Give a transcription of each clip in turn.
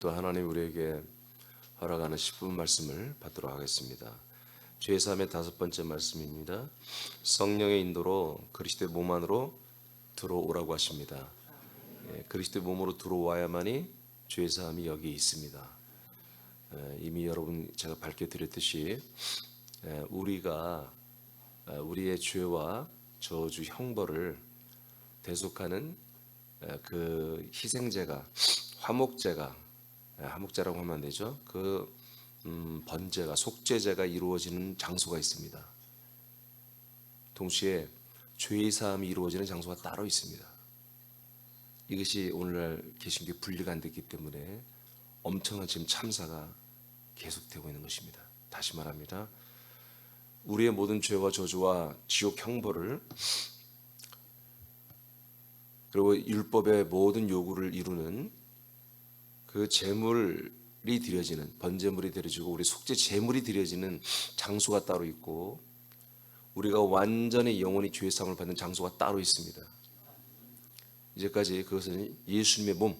또 하나님 우리에게 허락하는 10분 말씀을 받도록 하겠습니다. 죄사함의 5번째 말씀입니다. 성령의 인도로 그리스도의 몸 안으로 들어오라고 하십니다. 그리스도의 몸으로 들어와야만이 죄사함이 여기 있습니다. 이미 여러분 제가 밝혀드렸듯이 우리가 우리의 죄와 저주 형벌을 대속하는 그 희생제가 화목제라고 하면 안 되죠. 그 번제가 속죄제가 이루어지는 장소가 있습니다. 동시에 죄의 사함이 이루어지는 장소가 따로 있습니다. 이것이 오늘날 개신교에 분리가 안 됐기 때문에 엄청난 지금 참사가 계속되고 있는 것입니다. 다시 말합니다. 우리의 모든 죄와 저주와 지옥 형벌을 그리고 율법의 모든 요구를 이루는 그 제물이 드려지는 번제물이 드려지고 우리 속죄 제물이 드려지는 장소가 따로 있고 우리가 완전히 영원히 죄의 사함을 받는 장소가 따로 있습니다. 이제까지 그것은 예수님의 몸,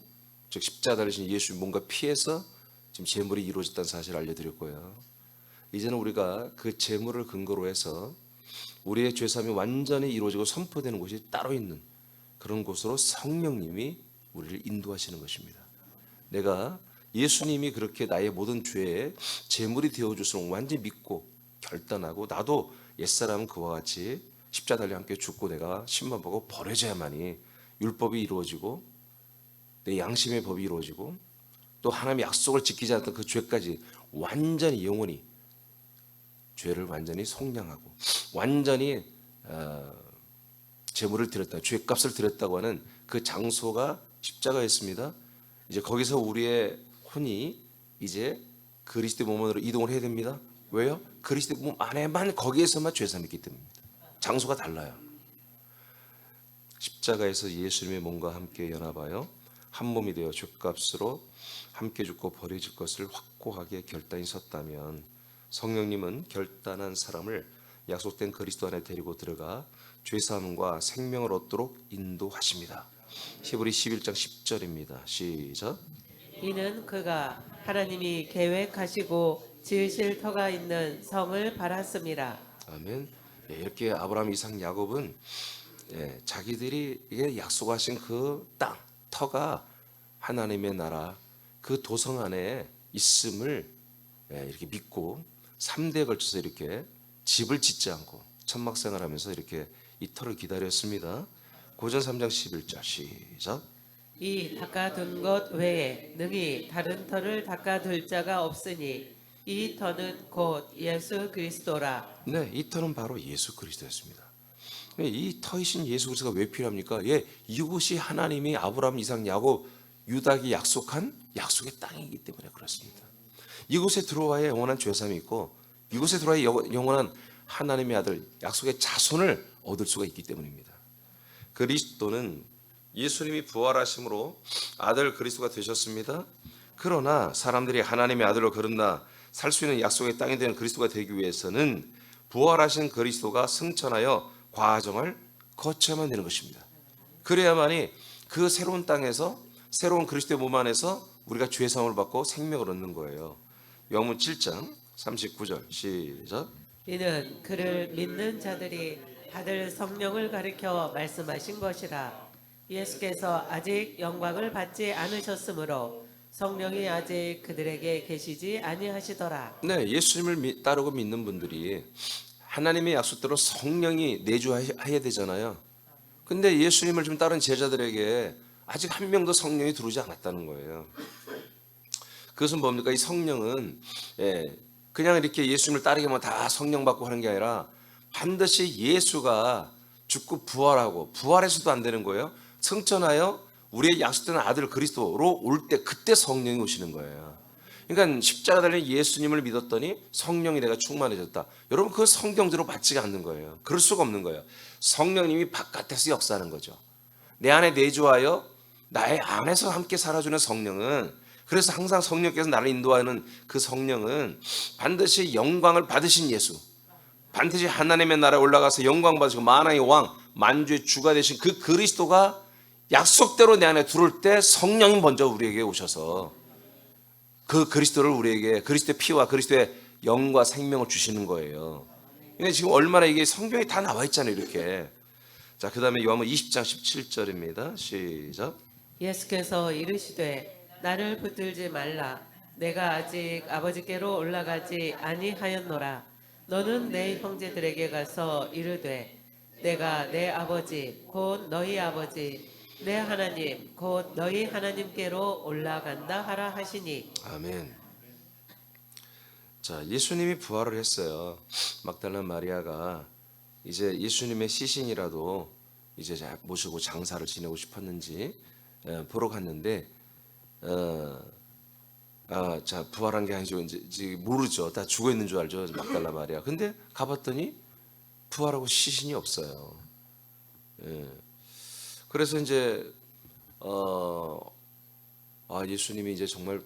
즉 십자가를 지신 예수님의 몸과 피해서 지금 제물이 이루어졌다는 사실을 알려드렸고요. 이제는 우리가 그 제물을 근거로 해서 우리의 죄 사함이 완전히 이루어지고 선포되는 곳이 따로 있는 그런 곳으로 성령님이 우리를 인도하시는 것입니다. 내가 예수님이 그렇게 나의 모든 죄에 제물이 되어주시는 완전히 믿고 결단하고 나도 옛사람은 그와 같이 십자가 달려 함께 죽고 내가 심판받고 버려져야만이 율법이 이루어지고 내 양심의 법이 이루어지고 또 하나님의 약속을 지키지 않았던 그 죄까지 완전히 영원히 죄를 완전히 속량하고 완전히 제물을 드렸다, 죄값을 드렸다고 하는 그 장소가 십자가였습니다. 이제 거기서 우리의 혼이 이제 그리스도의 몸으로 이동을 해야 됩니다. 왜요? 그리스도의 몸 안에만 거기에서만 죄사함이 있기 때문입니다. 장소가 달라요. 십자가에서 예수님의 몸과 함께 연합하여 한 몸이 되어 죄값으로 함께 죽고 버려질 것을 확고하게 결단이 섰다면 성령님은 결단한 사람을 약속된 그리스도 안에 데리고 들어가 죄사함과 생명을 얻도록 인도하십니다. 히브리 11장 10절입니다. 시작. 이는 그가 하나님이 계획하시고 지으실 터가 있는 성을 바랐습니다. 아멘. 이렇게 아브라함, 이삭, 야곱은 자기들이 이게 약속하신 그 땅, 터가 하나님의 나라, 그 도성 안에 있음을 이렇게 믿고 3대에 걸쳐서 이렇게 집을 짓지 않고 천막생활하면서 이렇게 이 터를 기다렸습니다. 고전 3장 11절 시작. 이 닦아둔 것 외에 능히 다른 터를 닦아둘 자가 없으니 이 터는 곧 예수 그리스도라. 네, 이 터는 바로 예수 그리스도였습니다. 이 터이신 예수 그리스도가 왜 필요합니까? 이곳이 하나님이 아브라함, 이삭, 야곱, 유다에게 약속한 약속의 땅이기 때문에 그렇습니다. 이곳에 들어와야 영원한 죄사함이 있고 이곳에 들어와야 영원한 하나님의 아들, 약속의 자손을 얻을 수가 있기 때문입니다. 그리스도는 예수님이 부활하심으로 아들 그리스도가 되셨습니다. 그러나 사람들이 하나님의 아들로 거듭나 살 수 있는 약속의 땅이 되는 그리스도가 되기 위해서는 부활하신 그리스도가 승천하여 과정을 거쳐야만 되는 것입니다. 그래야만이 그 새로운 땅에서 새로운 그리스도의 몸 안에서 우리가 죄 사함을 받고 생명을 얻는 거예요. 요한복음 7장 39절 시작. 이는 그를 믿는 자들이 받을 성령을 가리켜 말씀하신 것이라. 예수께서 아직 영광을 받지 않으셨으므로 성령이 아직 그들에게 계시지 아니하시더라. 네, 예수님을 따르고 믿는 분들이 하나님의 약속대로 성령이 내주해야 되잖아요. 근데 예수님을 좀 따른 제자들에게 아직 한 명도 성령이 들어오지 않았다는 거예요. 그것은 뭡니까? 이 성령은 그냥 이렇게 예수님을 따르기만 다 성령 받고 하는 게 아니라 반드시 예수가 죽고 부활하고 부활해서도 안 되는 거예요. 승천하여 우리의 약속된 아들 그리스도로 올 때 그때 성령이 오시는 거예요. 그러니까 십자가 달린 예수님을 믿었더니 성령이 내가 충만해졌다. 여러분 그 성경대로 맞지가 않는 거예요. 그럴 수가 없는 거예요. 성령님이 바깥에서 역사하는 거죠. 내 안에 내주하여 나의 안에서 함께 살아주는 성령은, 그래서 항상 성령께서 나를 인도하는 그 성령은 반드시 영광을 받으신 예수, 반드시 하나님의 나라에 올라가서 영광 받으시고 만왕의 왕, 만주의 주가 되신 그 그리스도가 약속대로 내 안에 들어올 때 성령이 먼저 우리에게 오셔서 그 그리스도를 우리에게 그리스도의 피와 그리스도의 영과 생명을 주시는 거예요. 그러니까 지금 얼마나 이게 성경에 다 나와 있잖아요, 이렇게. 자, 그다음에 요한복음 20장 17절입니다. 시작. 예수께서 이르시되 나를 붙들지 말라. 내가 아직 아버지께로 올라가지 아니하였노라. 너는 내 형제들에게 가서 이르되 내가 내 아버지 곧 너희 아버지 내 하나님 곧 너희 하나님께로 올라간다 하라 하시니. 아멘. 자, 예수님이 부활을 했어요. 막달라 마리아가 이제 예수님의 시신이라도 이제 모시고 장사를 지내고 싶었는지 보러 갔는데 자, 부활한 게 아니죠. 이제 모르죠. 다 죽어 있는 줄 알죠. 막달라 마리아. 근데 가봤더니 부활하고 시신이 없어요. 그래서 이제 예수님이 이제 정말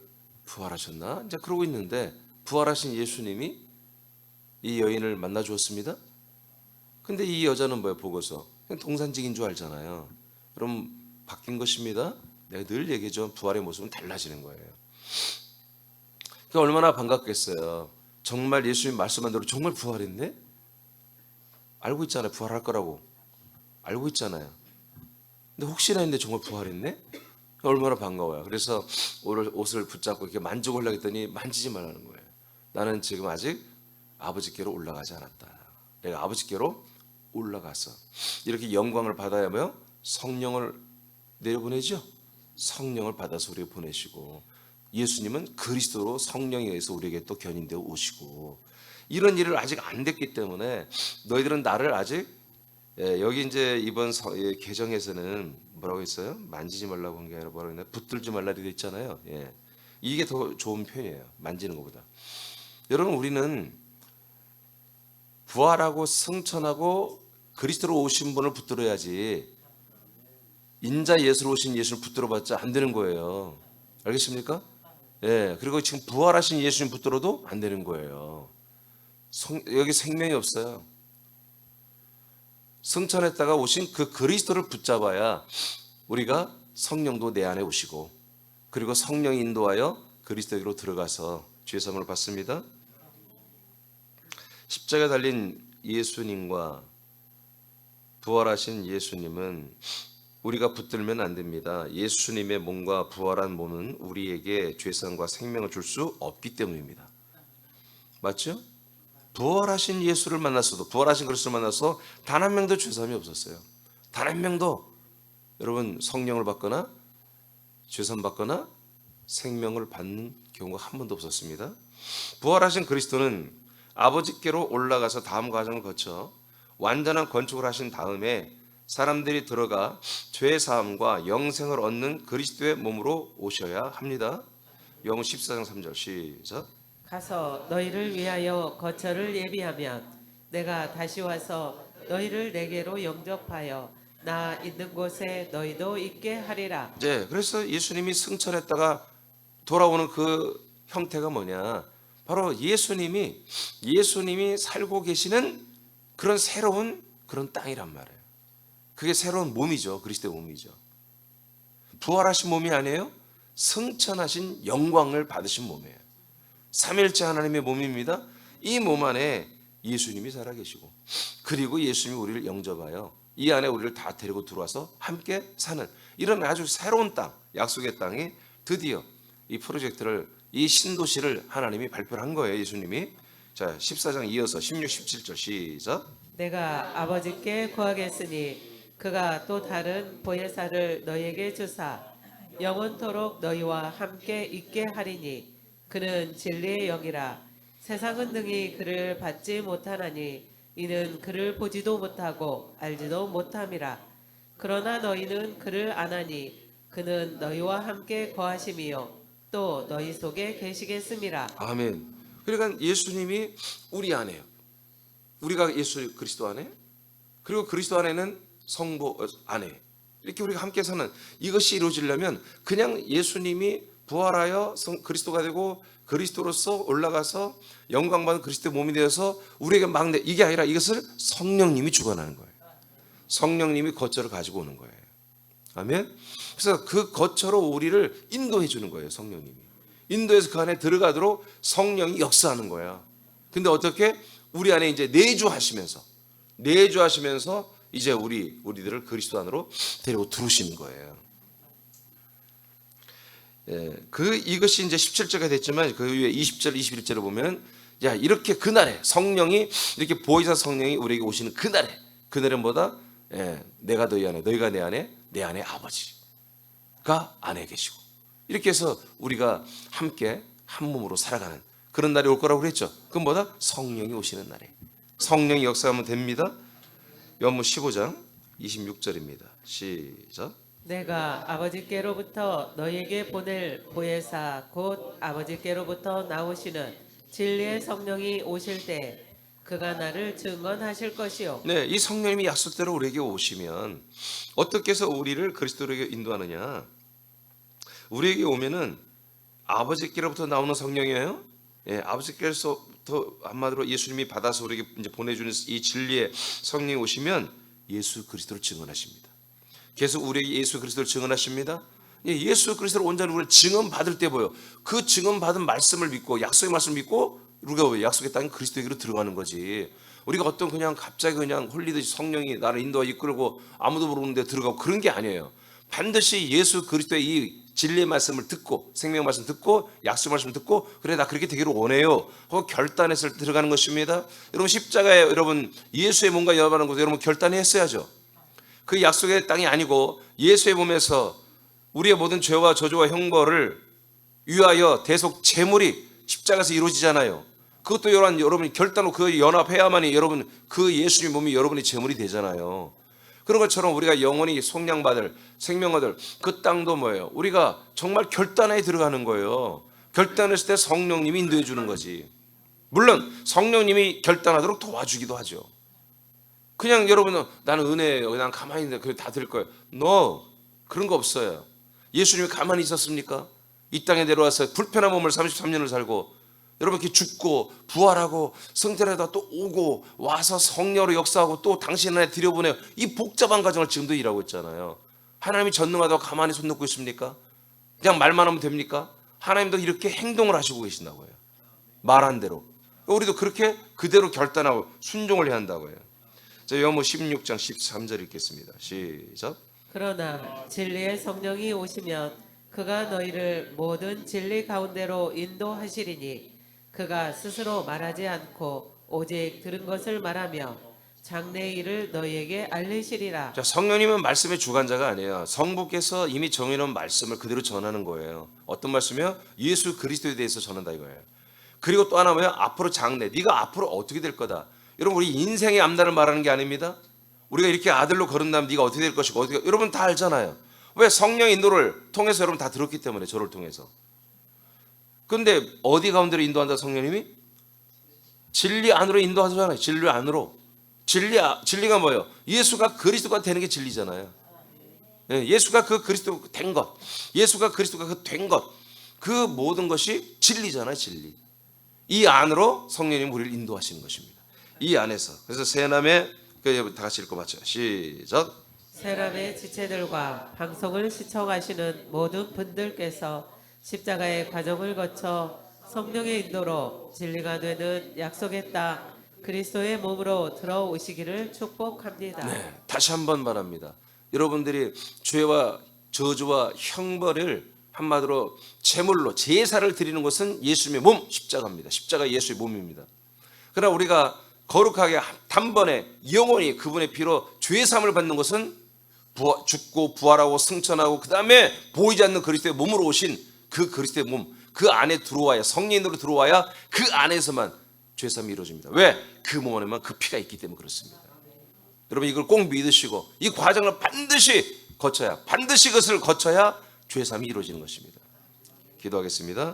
부활하셨나? 이제 그러고 있는데 부활하신 예수님이 이 여인을 만나 주었습니다. 근데 이 여자는 뭐예요? 보고서 그냥 동산직인 줄 알잖아요. 그럼 바뀐 것입니다. 내가 늘 얘기하죠. 부활의 모습은 달라지는 거예요. 그러니까 얼마나 반갑겠어요. 정말 예수님 말씀한 대로 정말 부활했네? 알고 있잖아요. 부활할 거라고. 알고 있잖아요. 근데 혹시나 했는데 정말 부활했네? 얼마나 반가워요. 그래서 옷을 붙잡고 이렇게 만져보려고 했더니 만지지 말라는 거예요. 나는 지금 아직 아버지께로 올라가지 않았다. 내가 아버지께로 올라가서 이렇게 영광을 받아야 하며 성령을 내려보내죠. 성령을 받아서 우리에게 보내시고 예수님은 그리스도로 성령에 의해서 우리에게 또 견인되어 오시고 이런 일을 아직 안 됐기 때문에 너희들은 나를 아직 여기 이제 이번 개정에서는 뭐라고 했어요? 만지지 말라고 한 게 아니라 뭐라고 했나? 붙들지 말라 이렇게 있잖아요. 이게 더 좋은 표현이에요. 만지는 것보다. 여러분 우리는 부활하고 승천하고 그리스도로 오신 분을 붙들어야지 인자 예수로 오신 예수를 붙들어봤자 안 되는 거예요. 알겠습니까? 그리고 지금 부활하신 예수님 붙들어도 안 되는 거예요. 여기 생명이 없어요. 승천했다가 오신 그 그리스도를 붙잡아야 우리가 성령도 내 안에 오시고 그리고 성령이 인도하여 그리스도로 들어가서 주의 선물을 받습니다. 십자가에 달린 예수님과 부활하신 예수님은 우리가 붙들면 안 됩니다. 예수님의 몸과 부활한 몸은 우리에게 죄사함과 생명을 줄 수 없기 때문입니다. 맞죠? 부활하신 예수를 만났어도 부활하신 그리스도를 만나서 단 한 명도 죄사함이 없었어요. 단 한 명도 여러분 성령을 받거나 죄사함 받거나 생명을 받는 경우가 한 번도 없었습니다. 부활하신 그리스도는 아버지께로 올라가서 다음 과정을 거쳐 완전한 건축을 하신 다음에 사람들이 들어가 죄 사함과 영생을 얻는 그리스도의 몸으로 오셔야 합니다. 요한복음 14장 3절 시작. 가서 너희를 위하여 거처를 예비하면 내가 다시 와서 너희를 내게로 영접하여 나 있는 곳에 너희도 있게 하리라. 그래서 예수님이 승천했다가 돌아오는 그 형태가 뭐냐? 바로 예수님이 살고 계시는 그런 새로운 그런 땅이란 말이에요. 그게 새로운 몸이죠. 그리스도의 몸이죠. 부활하신 몸이 아니에요. 승천하신 영광을 받으신 몸이에요. 삼일째 하나님의 몸입니다. 이 몸 안에 예수님이 살아계시고 그리고 예수님이 우리를 영접하여 이 안에 우리를 다 데리고 들어와서 함께 사는 이런 아주 새로운 땅, 약속의 땅이 드디어 이 프로젝트를 이 신도시를 하나님이 발표를 한 거예요. 예수님이. 자, 14장 이어서 16, 17절 시작. 내가 아버지께 구하겠으니 그가 또 다른 보혜사를 너희에게 주사 영원토록 너희와 함께 있게 하리니 그는 진리의 영이라. 세상은 능히 그를 받지 못하나니 이는 그를 보지도 못하고 알지도 못함이라. 그러나 너희는 그를 아나니 그는 너희와 함께 거하심이요 또 너희 속에 계시겠음이라. 아멘. 그러니까 예수님이 우리 안에요. 우리가 예수 그리스도 안에 그리고 그리스도 안에는 성부 안에 이렇게 우리가 함께 사는 이것이 이루어지려면 그냥 예수님이 부활하여 그리스도가 되고 그리스도로서 올라가서 영광받은 그리스도의 몸이 되어서 우리에게 막내 이게 아니라 이것을 성령님이 주관하는 거예요. 성령님이 거처를 가지고 오는 거예요. 아멘. 그래서 그 거처로 우리를 인도해 주는 거예요. 성령님이. 인도해서 그 안에 들어가도록 성령이 역사하는 거야. 근데 어떻게? 우리 안에 이제 내주하시면서 이제 우리들을 그리스도 안으로 데리고 들어오시는 거예요. 예, 이것이 이제 17절가 됐지만 그 위에 20절, 21절을 보면 이렇게 그날에 성령이 이렇게 보혜사 성령이 우리에게 오시는 그날은 뭐다? 예, 내가 너희 안에, 너희가 내 안에 아버지가 안에 계시고 이렇게 해서 우리가 함께 한 몸으로 살아가는 그런 날이 올 거라고 그랬죠. 그건 뭐다? 성령이 오시는 날에 성령이 역사하면 됩니다. 요한복음 15장 26절입니다. 시작. 내가 아버지께로부터 너희에게 보낼 보혜사 곧 아버지께로부터 나오시는 진리의 성령이 오실 때 그가 나를 증언하실 것이요. 네, 이 성령님이 약속대로 우리에게 오시면 어떻게 해서 우리를 그리스도에게 인도하느냐? 우리에게 오면은 아버지께로부터 나오는 성령이에요. 예, 아버지께로부터 한마디로 예수님이 받아서 우리에게 이제 보내주는 이 진리의 성령이 오시면 예수 그리스도를 증언하십니다. 계속 우리에게 예수 그리스도를 증언하십니다. 예수 그리스도를 온전히 우리를 증언받을 때 보여. 그 증언받은 말씀을 믿고 약속의 말씀을 믿고 우리가 약속의 땅에 그리스도에게로 들어가는 거지. 우리가 어떤 그냥 갑자기 그냥 홀리듯이 성령이 나를 인도와 이끌고 아무도 모르는 데 들어가고 그런 게 아니에요. 반드시 예수 그리스도의 이 진리의 말씀을 듣고 생명의 말씀 듣고 약속의 말씀 듣고 그래 나 그렇게 되기를 원해요 하고 결단해서 들어가는 것입니다. 여러분 십자가에 여러분 예수의 몸과 연합하는 것도 여러분 결단했어야죠. 그 약속의 땅이 아니고 예수의 몸에서 우리의 모든 죄와 저주와 형벌을 위하여 대속 제물이 십자가에서 이루어지잖아요. 그것도 여러분이 결단으로 그 연합해야만이 여러분 그 예수님 몸이 여러분의 제물이 되잖아요. 그런 것처럼 우리가 영원히 속량받을 생명 얻을 그 땅도 뭐예요? 우리가 정말 결단에 들어가는 거예요. 결단했을 때 성령님이 인도해 주는 거지. 물론 성령님이 결단하도록 도와주기도 하죠. 그냥 여러분은 나는 은혜예요. 그냥 가만히 있는데 그래 다 될 거예요. No, 그런 거 없어요. 예수님이 가만히 있었습니까? 이 땅에 내려와서 불편한 몸을 33년을 살고 여러분 이렇게 죽고 부활하고 성전에다 또 오고 와서 성령으로 역사하고 또 당신 안에 들여보내요. 이 복잡한 과정을 지금도 일하고 있잖아요. 하나님이 전능하다고 가만히 손 놓고 있습니까? 그냥 말만 하면 됩니까? 하나님도 이렇게 행동을 하시고 계신다고요. 말한 대로. 우리도 그렇게 그대로 결단하고 순종을 해야 한다고요. 자, 요한복음 16장 13절 읽겠습니다. 시작. 그러나 진리의 성령이 오시면 그가 너희를 모든 진리 가운데로 인도하시리니 그가 스스로 말하지 않고 오직 들은 것을 말하며 장래의 일을 너희에게 알리시리라. 자, 성령님은 말씀의 주관자가 아니에요. 성부께서 이미 정해놓은 말씀을 그대로 전하는 거예요. 어떤 말씀이요? 예수 그리스도에 대해서 전한다 이거예요. 그리고 또 하나 뭐예요? 앞으로 장래, 네가 앞으로 어떻게 될 거다. 여러분 우리 인생의 앞날을 말하는 게 아닙니다. 우리가 이렇게 아들로 거듭나면 네가 어떻게 될 것이고 어떻게 여러분 다 알잖아요. 왜? 성령 인도를 통해서 여러분 다 들었기 때문에 저를 통해서. 그런데 어디 가운데로 인도한다 성령님이? 진리 안으로 인도하잖아요. 진리 안으로. 진리가 뭐예요? 예수가 그리스도가 되는 게 진리잖아요. 예수가 그 그리스도 된 것, 예수가 그리스도가 그 된 것, 그 모든 것이 진리잖아요. 진리. 이 안으로 성령님 우리를 인도하시는 것입니다. 이 안에서. 그래서 세남의 다 같이 읽어봤죠. 시작. 세람의 지체들과 방송을 시청하시는 모든 분들께서 십자가의 과정을 거쳐 성령의 인도로 진리가 되는 약속의 땅 그리스도의 몸으로 들어오시기를 축복합니다. 네, 다시 한번 말합니다. 여러분들이 죄와 저주와 형벌을 한마디로 제물로 제사를 드리는 것은 예수님의 몸 십자가입니다. 십자가 예수의 몸입니다. 그러나 우리가 거룩하게 단번에 영원히 그분의 피로 죄사함을 받는 것은 죽고 부활하고 승천하고 그 다음에 보이지 않는 그리스도의 몸으로 오신 그 그리스도의 몸, 그 안에 들어와야 성령으로 들어와야 그 안에서만 죄사함이 이루어집니다. 왜? 그 몸 안에만 그 피가 있기 때문에 그렇습니다. 여러분 이걸 꼭 믿으시고 이 과정을 반드시 거쳐야 반드시 그것을 거쳐야 죄사함이 이루어지는 것입니다. 기도하겠습니다.